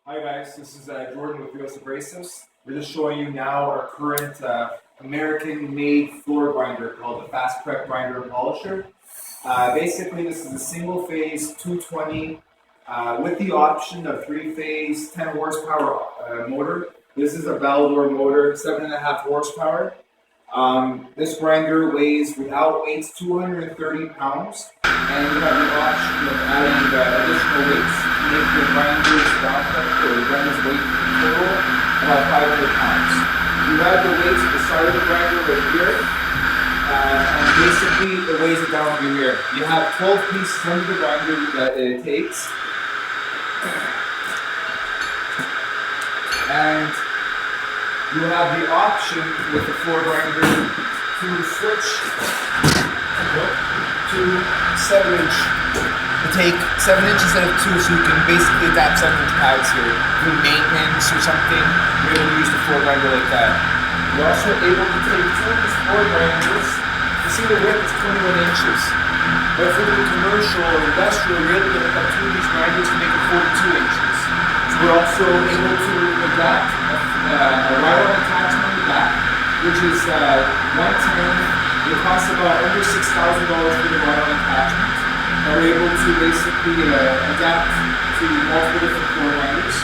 Hi guys, this is Jordan with Wheels Abrasives. We're just showing you now our current American-made floor grinder called the Fast Prep Grinder and Polisher. Basically, this is a single-phase 220 with the option of three-phase 10 horsepower motor. This is a Baldor motor, 7.5 horsepower. This grinder weighs, without weights, 230 pounds, and you have the option of adding additional weights to make your grinder's ground pressure or grinder's weight total about 500 pounds. You add the weights to the side of the grinder right here, and basically it weighs it down over here. You have 12 pieces under the grinder that it takes, and you have the option with the floor grinder to switch to 7-inch. To take 7 inches instead of 2, so you can basically adapt 7-inch pads here. Do maintenance or something, you're able to use the floor grinder like that. You're also able to take 2 of these floor grinders. You see the width is 21 inches. But for the commercial or industrial, you're able to hook up 2 of these grinders to make it 42 inches. So we're also able to adapt a ride-on attachment on the back, which is 110. It costs about under $6,000 for the ride-on attachment. And we're able to basically adapt to multiple different floor grinders.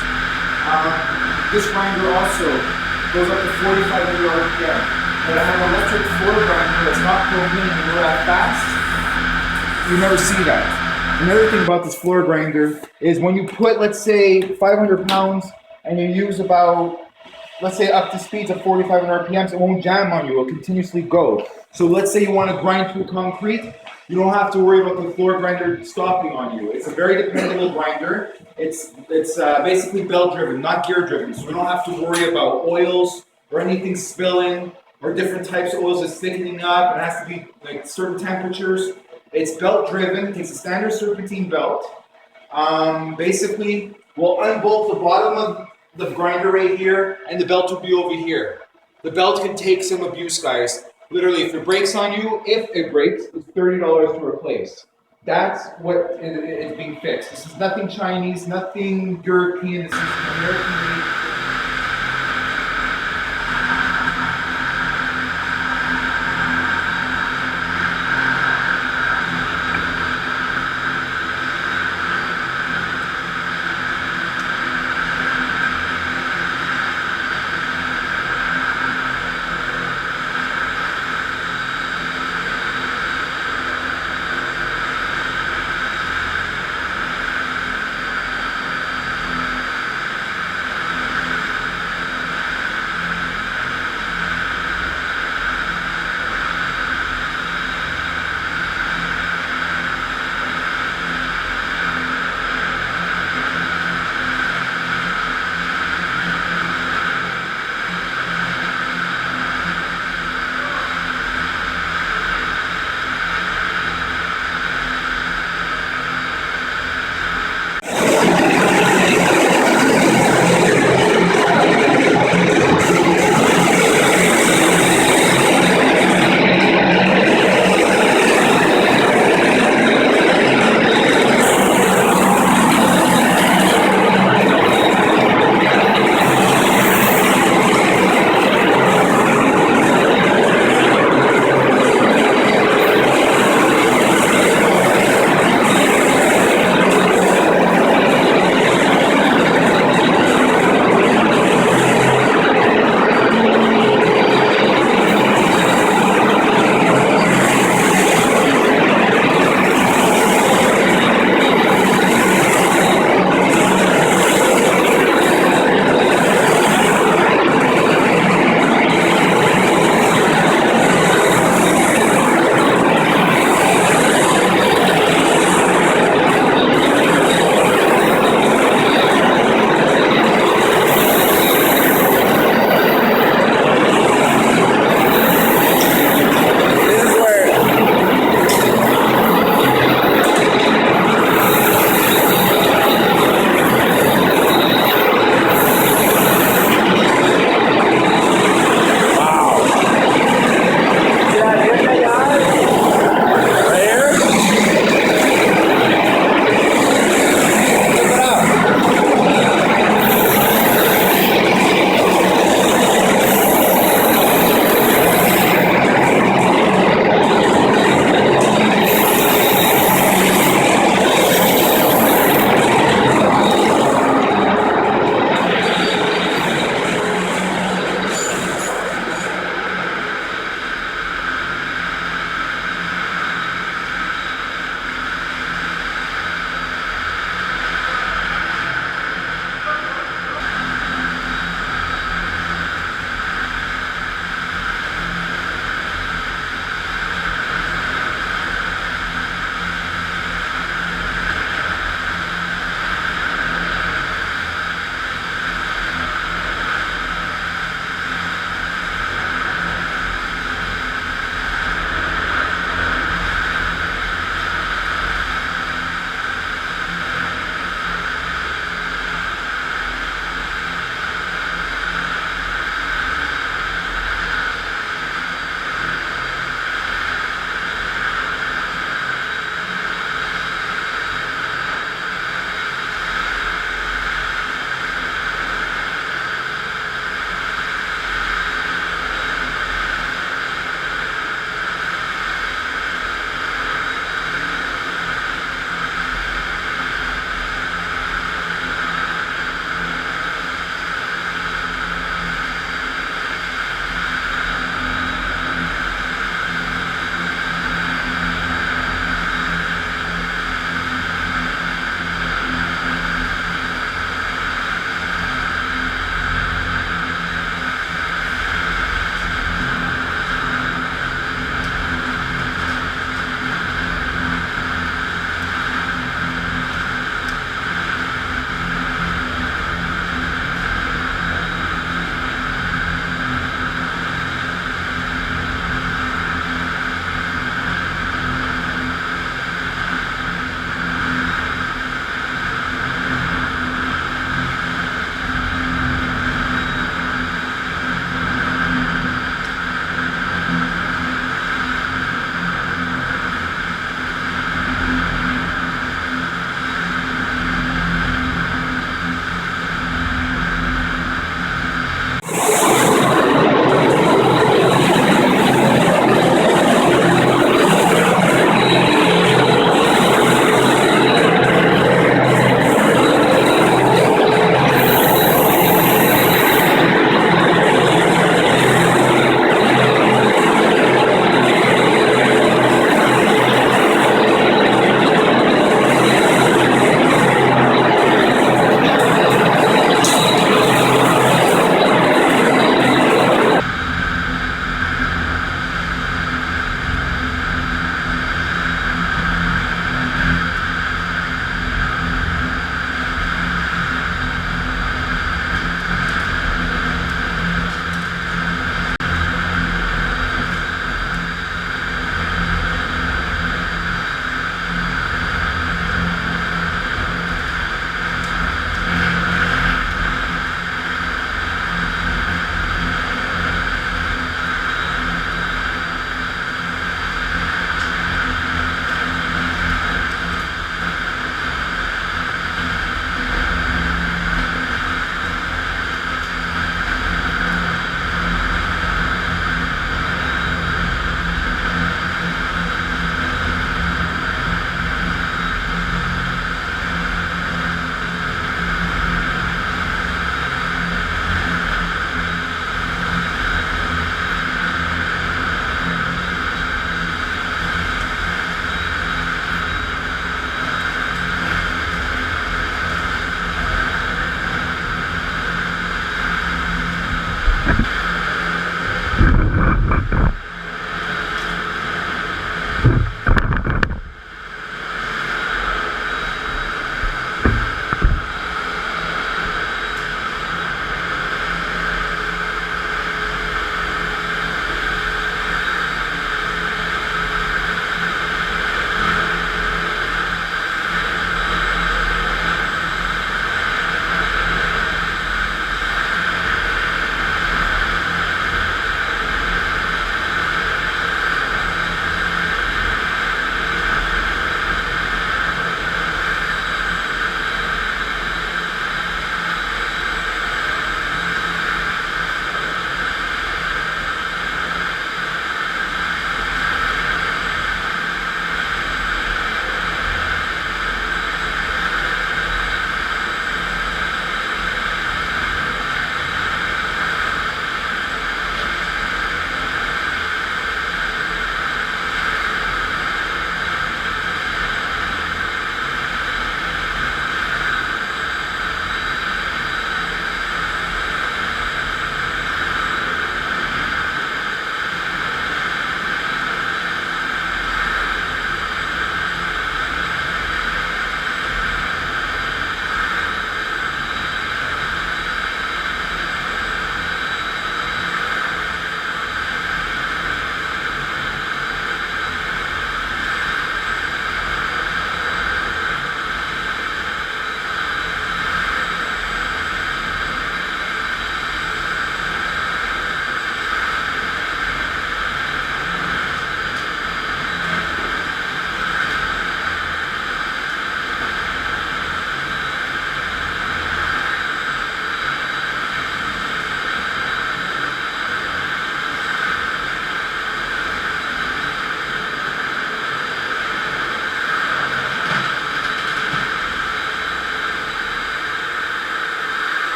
This grinder also goes up to 4,500 RPM. But I have an electric floor grinder that's not propane and go that fast. You never see that. Another thing about this floor grinder is when you put, let's say, 500 pounds and you use about, let's say, up to speeds of 4,500 RPMs, it won't jam on you, it will continuously go. So let's say you want to grind through concrete, you don't have to worry about the floor grinder stopping on you. It's a very dependable grinder. It's basically belt driven, not gear driven. So we don't have to worry about oils or anything spilling or different types of oils that's thickening up. It has to be like certain temperatures. It's belt driven, takes a standard serpentine belt. Basically, we'll unbolt the bottom of the grinder right here, and the belt will be over here. The belt can take some abuse, guys. Literally, if it breaks on you, if it breaks, it's $30 to replace. That's what is being fixed. This is nothing Chinese, nothing European. This is American.